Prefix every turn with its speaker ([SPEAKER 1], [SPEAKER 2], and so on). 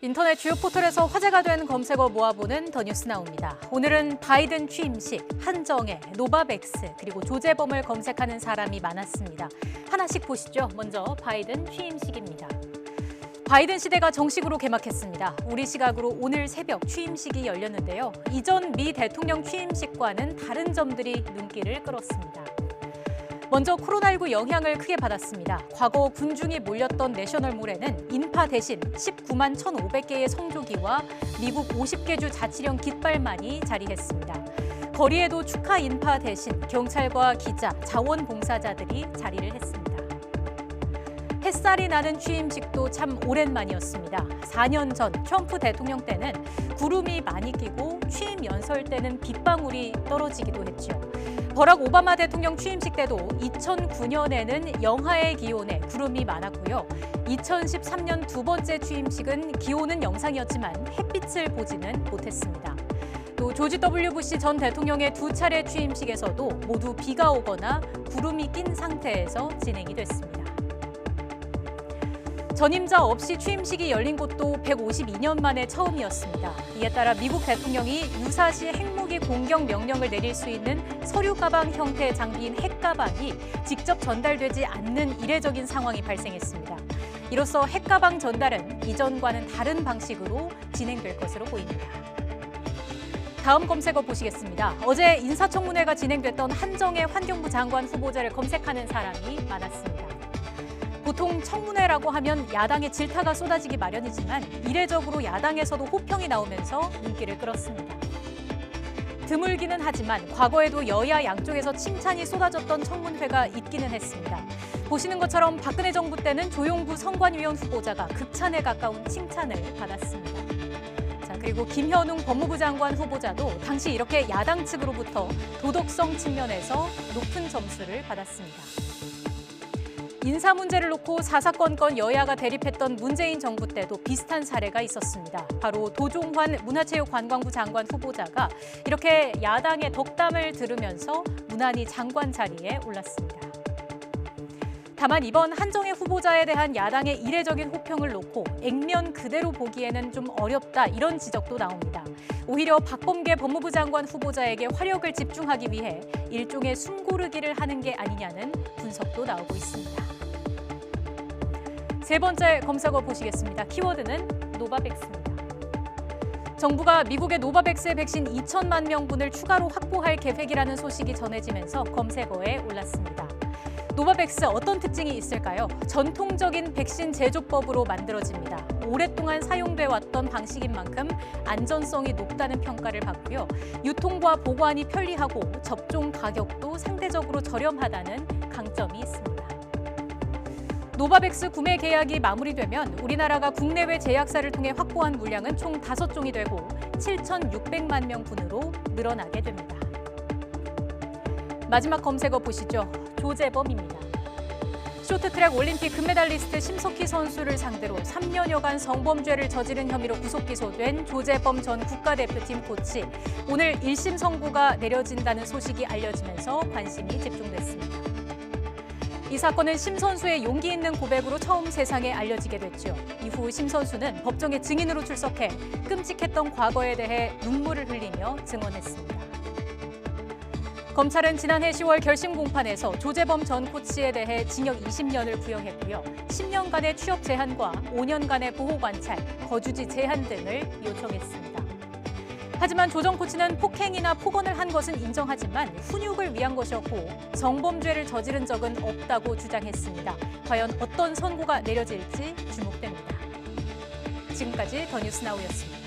[SPEAKER 1] 인터넷 주요 포털에서 화제가 된 검색어 모아보는 더 뉴스나우입니다. 오늘은 바이든 취임식, 한정혜, 노바백스, 그리고 조재범을 검색하는 사람이 많았습니다. 하나씩 보시죠. 먼저 바이든 취임식입니다. 바이든 시대가 정식으로 개막했습니다. 우리 시각으로 오늘 새벽 취임식이 열렸는데요. 이전 미 대통령 취임식과는 다른 점들이 눈길을 끌었습니다. 먼저 코로나19 영향을 크게 받았습니다. 과거 군중이 몰렸던 내셔널몰에는 인파 대신 19만 1,500개의 성조기와 미국 50개 주 자치령 깃발만이 자리했습니다. 거리에도 축하 인파 대신 경찰과 기자, 자원봉사자들이 자리를 했습니다. 햇살이 나는 취임식도 참 오랜만이었습니다. 4년 전 트럼프 대통령 때는 구름이 많이 끼고 취임 연설 때는 빗방울이 떨어지기도 했죠. 버락 오바마 대통령 취임식 때도 2009년에는 영하의 기온에 구름이 많았고요. 2013년 두 번째 취임식은 기온은 영상이었지만 햇빛을 보지는 못했습니다. 또 조지 W 부시 전 대통령의 두 차례 취임식에서도 모두 비가 오거나 구름이 낀 상태에서 진행이 됐습니다. 전임자 없이 취임식이 열린 것도 152년 만에 처음이었습니다. 이에 따라 미국 대통령이 유사시 핵무기 공격 명령을 내릴 수 있는 서류 가방 형태의 장비인 핵가방이 직접 전달되지 않는 이례적인 상황이 발생했습니다. 이로써 핵가방 전달은 이전과는 다른 방식으로 진행될 것으로 보입니다. 다음 검색어 보시겠습니다. 어제 인사청문회가 진행됐던 한정혜 환경부 장관 후보자를 검색하는 사람이 많았습니다. 보통 청문회라고 하면 야당의 질타가 쏟아지기 마련이지만 이례적으로 야당에서도 호평이 나오면서 눈길을 끌었습니다. 드물기는 하지만 과거에도 여야 양쪽에서 칭찬이 쏟아졌던 청문회가 있기는 했습니다. 보시는 것처럼 박근혜 정부 때는 조용구 선관위원 후보자가 극찬에 가까운 칭찬을 받았습니다. 그리고 김현웅 법무부 장관 후보자도 당시 이렇게 야당 측으로부터 도덕성 측면에서 높은 점수를 받았습니다. 인사 문제를 놓고 사사건건 여야가 대립했던 문재인 정부 때도 비슷한 사례가 있었습니다. 바로 도종환 문화체육관광부 장관 후보자가 이렇게 야당의 덕담을 들으면서 무난히 장관 자리에 올랐습니다. 다만 이번 한정혜 후보자에 대한 야당의 이례적인 호평을 놓고 액면 그대로 보기에는 좀 어렵다 이런 지적도 나옵니다. 오히려 박범계 법무부 장관 후보자에게 화력을 집중하기 위해 일종의 숨고르기를 하는 게 아니냐는 분석도 나오고 있습니다. 세 번째 검색어 보시겠습니다. 키워드는 노바백스입니다. 정부가 미국의 노바백스의 백신 2천만 명분을 추가로 확보할 계획이라는 소식이 전해지면서 검색어에 올랐습니다. 노바백스 어떤 특징이 있을까요? 전통적인 백신 제조법으로 만들어집니다. 오랫동안 사용돼 왔던 방식인 만큼 안전성이 높다는 평가를 받고요. 유통과 보관이 편리하고 접종 가격도 상대적으로 저렴하다는 강점이 있습니다. 노바백스 구매 계약이 마무리되면 우리나라가 국내외 제약사를 통해 확보한 물량은 총 5종이 되고 7,600만 명분으로 늘어나게 됩니다. 마지막 검색어 보시죠. 조재범입니다. 쇼트트랙 올림픽 금메달리스트 심석희 선수를 상대로 3년여간 성범죄를 저지른 혐의로 구속 기소된 조재범 전 국가대표팀 코치. 오늘 1심 선고가 내려진다는 소식이 알려지면서 관심이 집중됐습니다. 이 사건은 심 선수의 용기 있는 고백으로 처음 세상에 알려지게 됐죠. 이후 심 선수는 법정에 증인으로 출석해 끔찍했던 과거에 대해 눈물을 흘리며 증언했습니다. 검찰은 지난해 10월 결심 공판에서 조재범 전 코치에 대해 징역 20년을 구형했고요. 10년간의 취업 제한과 5년간의 보호 관찰, 거주지 제한 등을 요청했습니다. 하지만 조 전 코치는 폭행이나 폭언을 한 것은 인정하지만 훈육을 위한 것이었고 성범죄를 저지른 적은 없다고 주장했습니다. 과연 어떤 선고가 내려질지 주목됩니다. 지금까지 더 뉴스나우였습니다.